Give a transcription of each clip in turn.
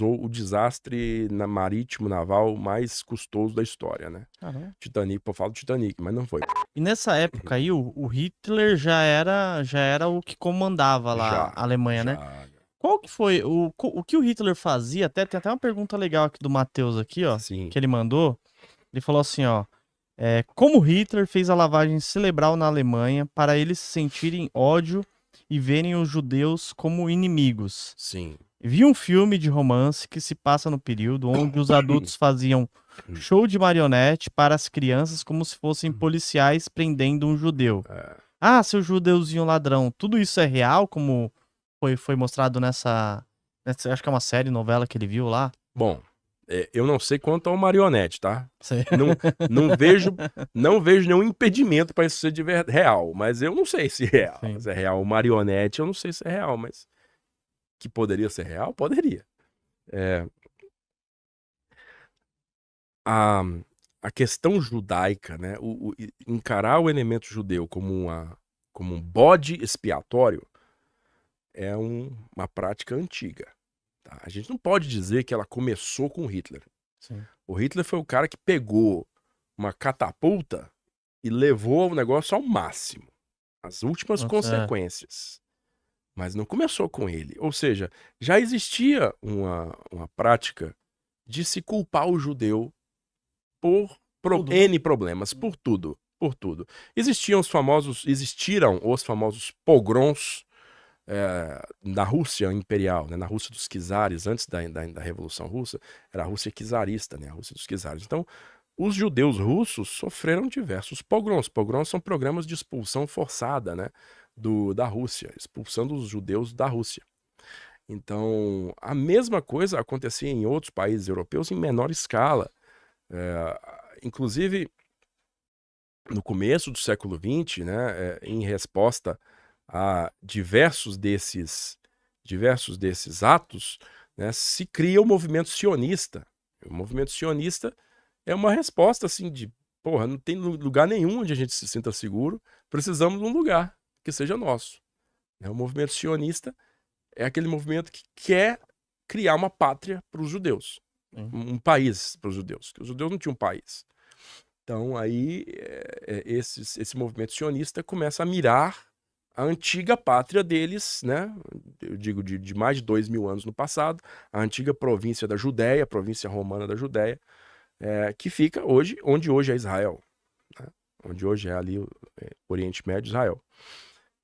causou o desastre marítimo naval mais custoso da história, né? Caramba. Titanic, pô, eu falo Titanic, mas não foi. E nessa época aí, o Hitler já era o que comandava lá Já, a Alemanha, né? já. Qual que foi o que o Hitler fazia? Tem até uma pergunta legal aqui do Matheus aqui, ó, Sim. que ele mandou. Ele falou assim, ó, como Hitler fez a lavagem cerebral na Alemanha para eles sentirem ódio e verem os judeus como inimigos. Sim. Vi um filme de romance que se passa no período onde os adultos faziam show de marionete para as crianças como se fossem policiais prendendo um judeu. Ah, seu judeuzinho ladrão. Tudo isso é real, como foi mostrado nessa... Acho que é uma série, novela que ele viu lá. Bom, eu não sei quanto ao marionete, tá? Sei. Não vejo nenhum impedimento para isso ser real, mas eu não sei se é real. Sim. Se é real o marionete, eu não sei se é real, mas que poderia ser real, poderia. A questão judaica, né? Encarar o elemento judeu como um bode expiatório é uma prática antiga. Tá? A gente não pode dizer que ela começou com Hitler. Sim. O Hitler foi o cara que pegou uma catapulta e levou o negócio ao máximo, as últimas consequências. Mas não começou com ele. Ou seja, já existia uma prática de se culpar o judeu por N problemas, por tudo. Existiram os famosos pogroms na Rússia imperial, né? Na Rússia dos czares, antes da Revolução Russa, era a Rússia czarista, né? A Rússia dos czares. Então, os judeus russos sofreram diversos pogroms. Pogroms são programas de expulsão forçada, né? Da Rússia, expulsando os judeus da Rússia. Então, a mesma coisa acontecia em outros países europeus em menor escala. Inclusive, no começo do século XX, né, em resposta a diversos desses atos, né, se cria o movimento sionista. O movimento sionista é uma resposta assim de, porra, não tem lugar nenhum onde a gente se sinta seguro, precisamos de um lugar que seja nosso. O movimento sionista é aquele movimento que quer criar uma pátria para os judeus, um país para os judeus, porque os judeus não tinham um país. Então aí esse movimento sionista começa a mirar a antiga pátria deles, né? Eu digo de mais de 2000 anos no passado, a antiga província da Judéia, a província romana da Judéia, que fica onde hoje é Israel, né? Onde hoje é ali o Oriente Médio, Israel.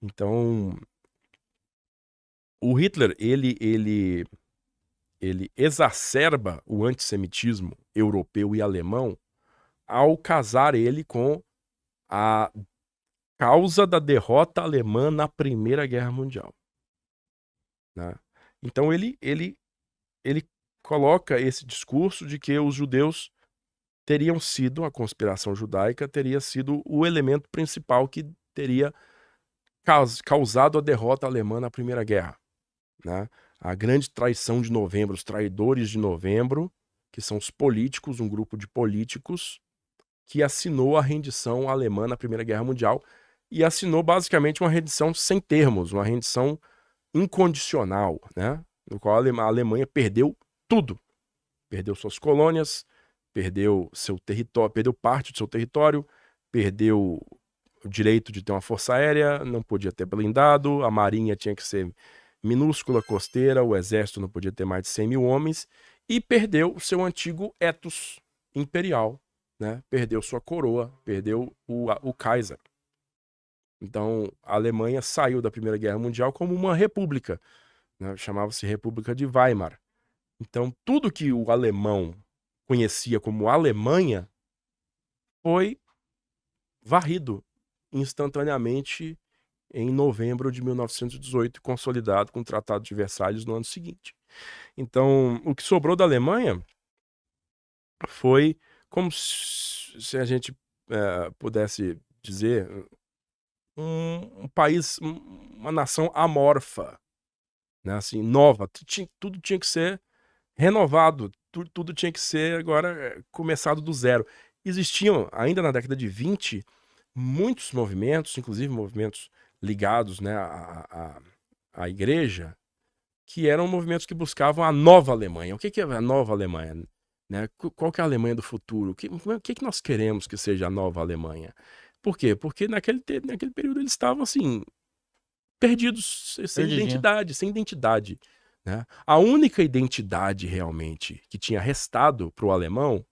Então, o Hitler, ele exacerba o antissemitismo europeu e alemão ao casar ele com a causa da derrota alemã na Primeira Guerra Mundial, né? Então ele coloca esse discurso de que os judeus teriam sido, a conspiração judaica teria sido o elemento principal que teria causado a derrota alemã na Primeira Guerra, né? A grande traição de novembro, os traidores de novembro, que são os políticos, um grupo de políticos que assinou a rendição alemã na Primeira Guerra Mundial e assinou basicamente uma rendição sem termos, uma rendição incondicional, né? No qual a Alemanha perdeu tudo. Perdeu suas colônias, perdeu seu território, perdeu parte do seu território, perdeu o direito de ter uma força aérea, não podia ter blindado, a marinha tinha que ser minúscula, costeira, o exército não podia ter mais de 100 mil homens, e perdeu o seu antigo ethos imperial, né? Perdeu sua coroa, perdeu o Kaiser. Então, a Alemanha saiu da Primeira Guerra Mundial como uma república, né? Chamava-se República de Weimar. Então, tudo que o alemão conhecia como Alemanha foi varrido instantaneamente em novembro de 1918, consolidado com o Tratado de Versalhes no ano seguinte. Então, o que sobrou da Alemanha foi como se a gente pudesse dizer um país, uma nação amorfa, né? Assim, nova. Tudo tinha que ser renovado, tudo tinha que ser agora começado do zero. Existiam, ainda na década de 20, muitos movimentos, inclusive movimentos ligados, né, à igreja, que eram movimentos que buscavam a nova Alemanha. O que é a nova Alemanha? Né? Qual que é a Alemanha do futuro? O que nós queremos que seja a nova Alemanha? Por quê? Porque naquele período eles estavam assim, perdidos, sem identidade. Né? A única identidade realmente que tinha restado para o alemão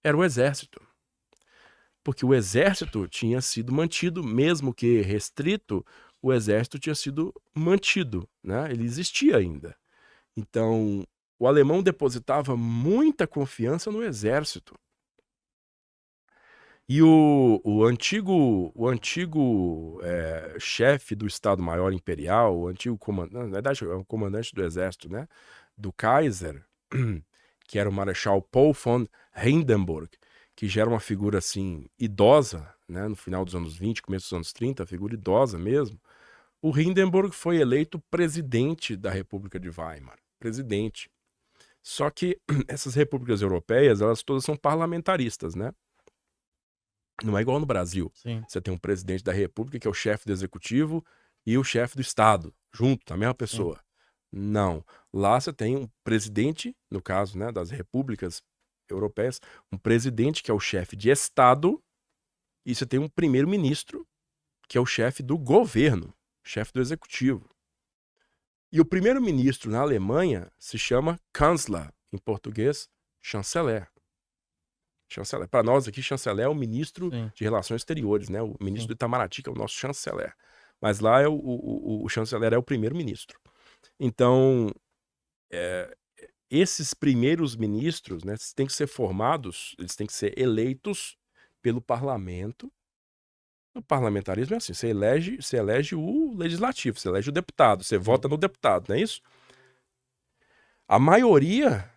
era o exército. Porque o exército tinha sido mantido, mesmo que restrito, o exército tinha sido mantido, né? Ele existia ainda. Então, o alemão depositava muita confiança no exército. E o antigo chefe do Estado-Maior Imperial, o antigo comandante, na verdade, é o comandante do exército, né? Do Kaiser, que era o Marechal Paul von Hindenburg, que já era uma figura assim idosa, né, no final dos anos 20, começo dos anos 30, figura idosa mesmo. O Hindenburg foi eleito presidente da República de Weimar, presidente. Só que essas repúblicas europeias, elas todas são parlamentaristas, né? Não é igual no Brasil. Sim. Você tem um presidente da República, que é o chefe do executivo, e o chefe do Estado, junto, a mesma pessoa. Sim. Não. Lá você tem um presidente, no caso, né, das repúblicas europeias, um presidente que é o chefe de Estado, e você tem um primeiro-ministro, que é o chefe do governo, chefe do executivo. E o primeiro-ministro na Alemanha se chama Kanzler, em português, chanceler. Chanceler. Para nós aqui, chanceler é o ministro Sim. de Relações Exteriores, né? O ministro do Itamaraty, que é o nosso chanceler. Mas lá é o chanceler é o primeiro-ministro. Então, esses primeiros ministros, né, têm que ser formados, eles têm que ser eleitos pelo parlamento. O parlamentarismo é assim, você elege o legislativo, você elege o deputado, você vota no deputado, não é isso? A maioria,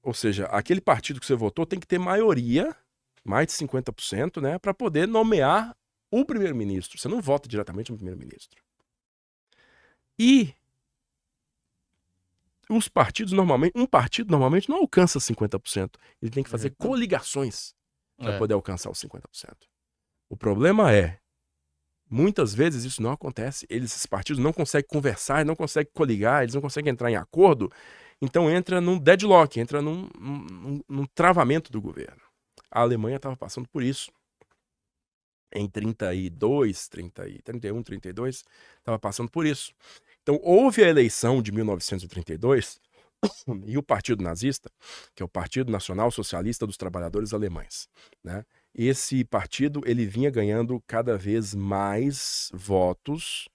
ou seja, aquele partido que você votou tem que ter maioria, mais de 50%, né, para poder nomear o primeiro-ministro. Você não vota diretamente no primeiro-ministro. E os partidos normalmente, um partido normalmente não alcança 50%. Ele tem que fazer coligações para poder alcançar os 50%. O problema é, muitas vezes isso não acontece. Esses partidos não conseguem conversar, não conseguem coligar, eles não conseguem entrar em acordo. Então entra num deadlock, entra num travamento do governo. A Alemanha estava passando por isso. Em 32, 31, 32, estava passando por isso. Então houve a eleição de 1932 e o Partido Nazista, que é o Partido Nacional Socialista dos Trabalhadores Alemães, né? Esse partido ele vinha ganhando cada vez mais votos,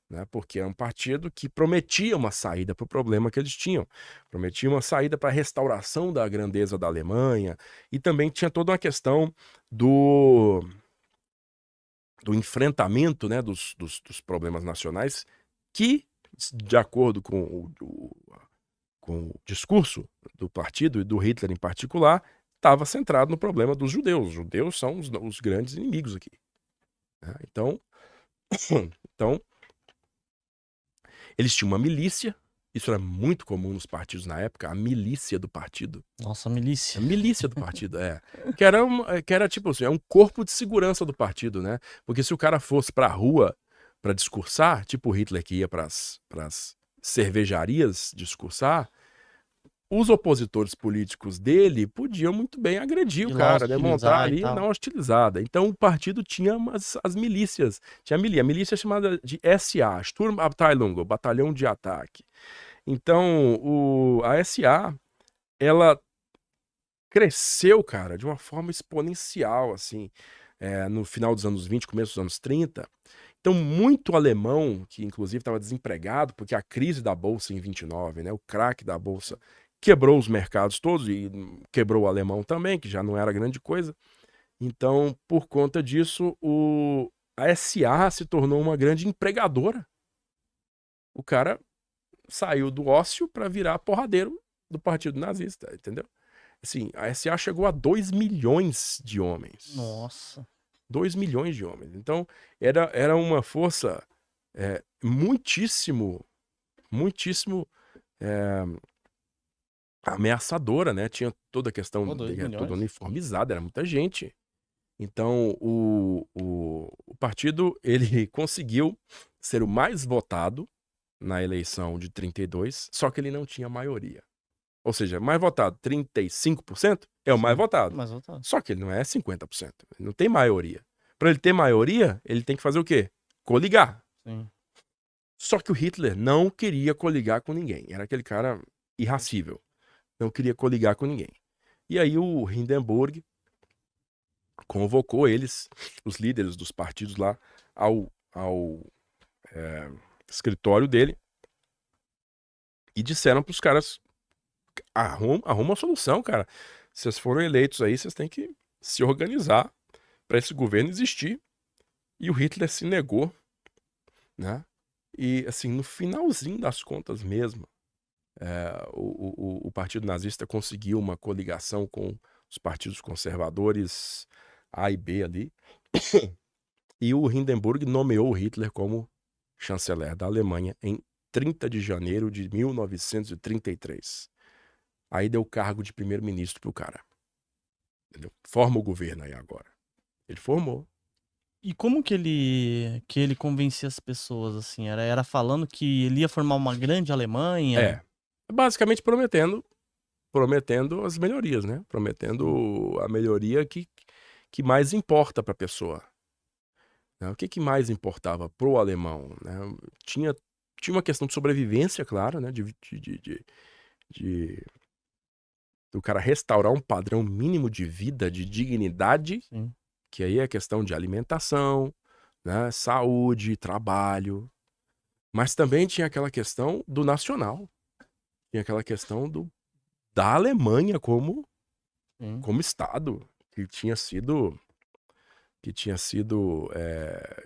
né, porque é um partido que prometia uma saída para o problema que eles tinham, prometia uma saída para a restauração da grandeza da Alemanha, e também tinha toda uma questão do enfrentamento, né, dos problemas nacionais, que, de acordo com o discurso do partido e do Hitler em particular, estava centrado no problema dos judeus. Os judeus são os grandes inimigos aqui. Né? Então, eles tinham uma milícia, isso era muito comum nos partidos na época, a milícia do partido. Nossa, milícia. A milícia do partido, que era tipo assim, é um corpo de segurança do partido, né? Porque se o cara fosse pra rua pra discursar, tipo o Hitler que ia pras cervejarias discursar, os opositores políticos dele podiam muito bem agredir o cara, demonstrar ali, dar uma hostilizada. Então o partido tinha as milícias. Tinha a milícia chamada de SA, Sturmabteilung, o Batalhão de Ataque. Então a SA, ela cresceu, cara, de uma forma exponencial, assim, no final dos anos 20, começo dos anos 30. Então, muito alemão, que inclusive estava desempregado, porque a crise da Bolsa em 29, né, o craque da Bolsa, quebrou os mercados todos e quebrou o alemão também, que já não era grande coisa. Então, por conta disso, a SA se tornou uma grande empregadora. O cara saiu do ócio para virar porradeiro do Partido Nazista, entendeu? Assim, a SA chegou a 2 milhões de homens. Nossa. 2 milhões de homens. Então, era uma força muitíssimo ameaçadora, né? Tinha toda a questão toda uniformizada, era muita gente. Então, o partido, ele conseguiu ser o mais votado na eleição de 32, só que ele não tinha maioria. Ou seja, mais votado, 35% é o mais votado. Mais votado. Só que ele não é 50%. Ele não tem maioria. Para ele ter maioria, ele tem que fazer o quê? Coligar. Sim. Só que o Hitler não queria coligar com ninguém. Era aquele cara irracível. Não queria coligar com ninguém. E aí o Hindenburg convocou eles, os líderes dos partidos lá, ao escritório dele e disseram para os caras: arruma uma solução, cara. Vocês foram eleitos aí, vocês têm que se organizar para esse governo existir. E o Hitler se negou, né? E assim, no finalzinho das contas mesmo, o partido nazista conseguiu uma coligação com os partidos conservadores A e B ali. E o Hindenburg nomeou o Hitler como chanceler da Alemanha em 30 de janeiro de 1933. Aí deu o cargo de primeiro-ministro pro cara. Entendeu? Forma o governo aí agora. Ele formou. E como que ele convencia as pessoas, assim? Era falando que ele ia formar uma grande Alemanha? Basicamente prometendo as melhorias, né? Prometendo a melhoria que mais importa para a pessoa. Né? O que mais importava pro alemão? Né? Tinha uma questão de sobrevivência, claro, né? Do cara restaurar um padrão mínimo de vida, de dignidade. Sim. Que aí é questão de alimentação, né? Saúde, trabalho. Mas também tinha aquela questão do nacional. Tinha aquela questão da Alemanha como Estado, que tinha sido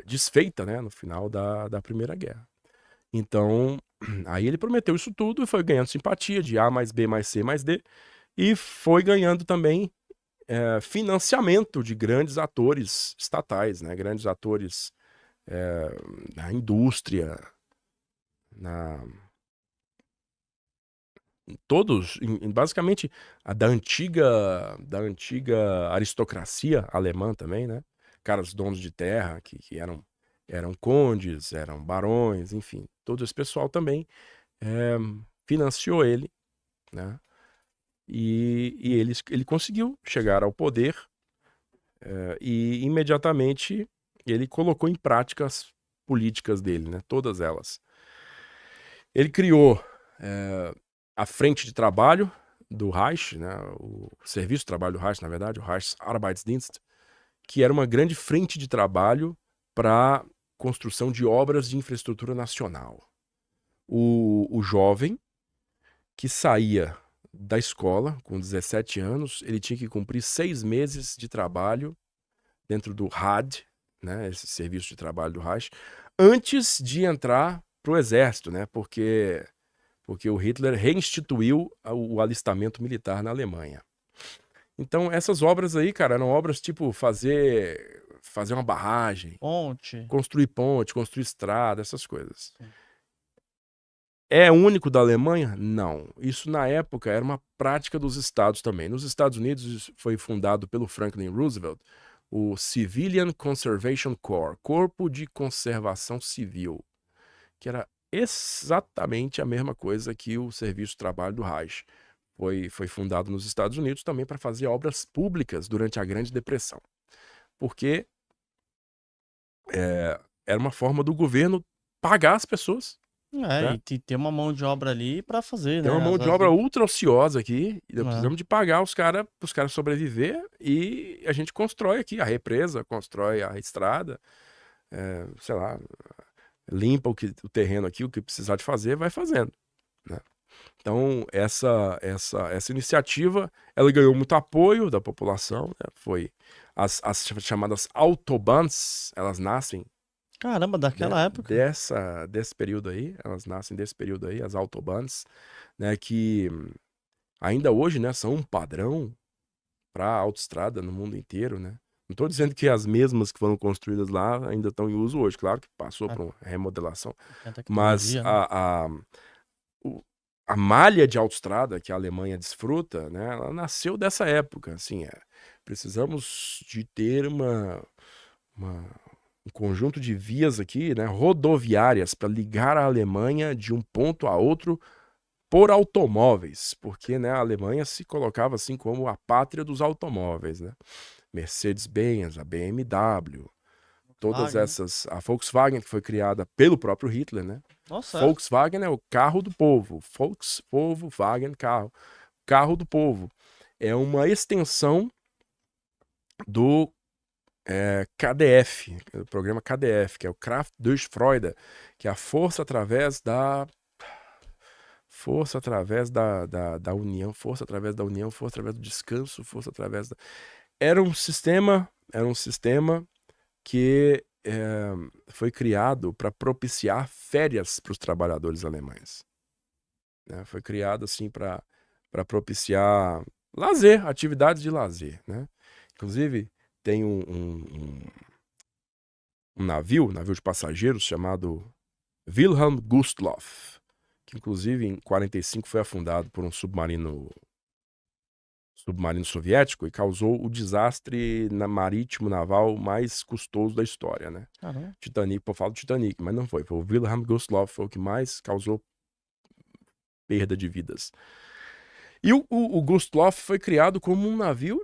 desfeita, né, no final da Primeira Guerra. Então, aí ele prometeu isso tudo e foi ganhando simpatia de A mais B mais C mais D e foi ganhando também financiamento de grandes atores estatais, né, grandes atores na indústria, todos, basicamente, da antiga aristocracia alemã também, né? Caras donos de terra, que eram condes, eram barões, enfim. Todo esse pessoal também financiou ele, né? E ele conseguiu chegar ao poder e imediatamente ele colocou em prática as políticas dele, né? Todas elas. Ele criou a frente de trabalho do Reich, né, o serviço de trabalho do Reich, na verdade, o Reichsarbeitsdienst, que era uma grande frente de trabalho para construção de obras de infraestrutura nacional. O jovem que saía da escola com 17 anos, ele tinha que cumprir 6 meses de trabalho dentro do RAD, né, esse serviço de trabalho do Reich, antes de entrar pro exército, né, porque o Hitler reinstituiu o alistamento militar na Alemanha. Então, essas obras aí, cara, eram obras tipo fazer uma barragem, construir ponte, construir estrada, essas coisas. Sim. É único da Alemanha? Não. Isso, na época, era uma prática dos estados também. Nos Estados Unidos, foi fundado pelo Franklin Roosevelt o Civilian Conservation Corps, Corpo de Conservação Civil, que era exatamente a mesma coisa que o Serviço de Trabalho do Reich. Foi fundado nos Estados Unidos também para fazer obras públicas durante a Grande Depressão. Porque era uma forma do governo pagar as pessoas. Né? E ter uma mão de obra ali para fazer, Tem né? uma mão de obra ultra ociosa aqui. E precisamos de pagar os caras sobreviver. E a gente constrói aqui a represa, constrói a estrada, sei lá, limpa o terreno aqui, o que precisar de fazer, vai fazendo. Né? Então, essa iniciativa, ela ganhou muito apoio da população. Né? Foi as chamadas Autobahns, elas nascem. Caramba, daquela época. Desse período aí, elas nascem desse período aí, as Autobahns, né, que ainda hoje, né, são um padrão para autoestrada no mundo inteiro, né? Não estou dizendo que as mesmas que foram construídas lá ainda estão em uso hoje, claro que passou por uma remodelação, mas a malha de autoestrada que a Alemanha desfruta, né, ela nasceu dessa época, assim, precisamos de ter uma um conjunto de vias aqui, né, rodoviárias para ligar a Alemanha de um ponto a outro por automóveis, porque, né, a Alemanha se colocava assim como a pátria dos automóveis, né? Mercedes-Benz, a BMW, todas essas, a Volkswagen, que foi criada pelo próprio Hitler, né? Nossa. Volkswagen é o carro do povo. Volkswagen, carro do povo. É uma extensão do KDF, o programa KDF, que é o Kraft durch Freude, que é a força através da união, força através da união, força através do descanso, força através da... Era um sistema que foi criado para propiciar férias para os trabalhadores alemães. Né? Foi criado assim para propiciar lazer, atividades de lazer. Né? Inclusive, tem um navio de passageiros chamado Wilhelm Gustloff, que inclusive em 45 foi afundado por um submarino soviético e causou o desastre marítimo naval mais custoso da história, né? Caramba. Titanic, eu falo do Titanic, mas não foi. Foi o Wilhelm Gustloff, foi o que mais causou perda de vidas. E o Gustloff foi criado como um navio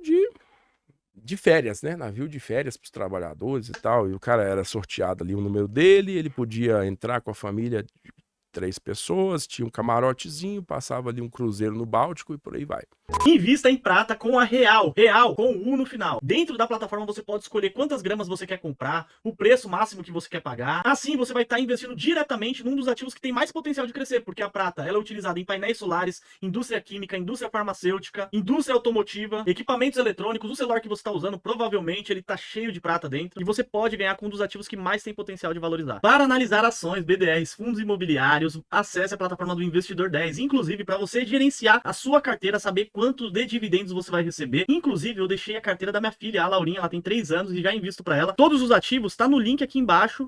de férias, né? Navio de férias para os trabalhadores e tal. E o cara era sorteado ali o número dele, ele podia entrar com a família de 3 pessoas, tinha um camarotezinho, passava ali um cruzeiro no Báltico e por aí vai. Invista em prata com a Real com U no final. Dentro da plataforma você pode escolher quantas gramas você quer comprar, o preço máximo que você quer pagar. Assim você vai estar investindo diretamente num dos ativos que tem mais potencial de crescer, porque a prata ela é utilizada em painéis solares, indústria química, indústria farmacêutica, indústria automotiva, equipamentos eletrônicos. O celular que você está usando provavelmente ele está cheio de prata dentro e você pode ganhar com um dos ativos que mais tem potencial de valorizar. Para analisar ações, BDRs, fundos imobiliários, acesse a plataforma do Investidor 10, inclusive para você gerenciar a sua carteira, saber quanto de dividendos você vai receber. Inclusive, eu deixei a carteira da minha filha, a Laurinha, ela tem 3 anos e já invisto para ela. Todos os ativos tá no link aqui embaixo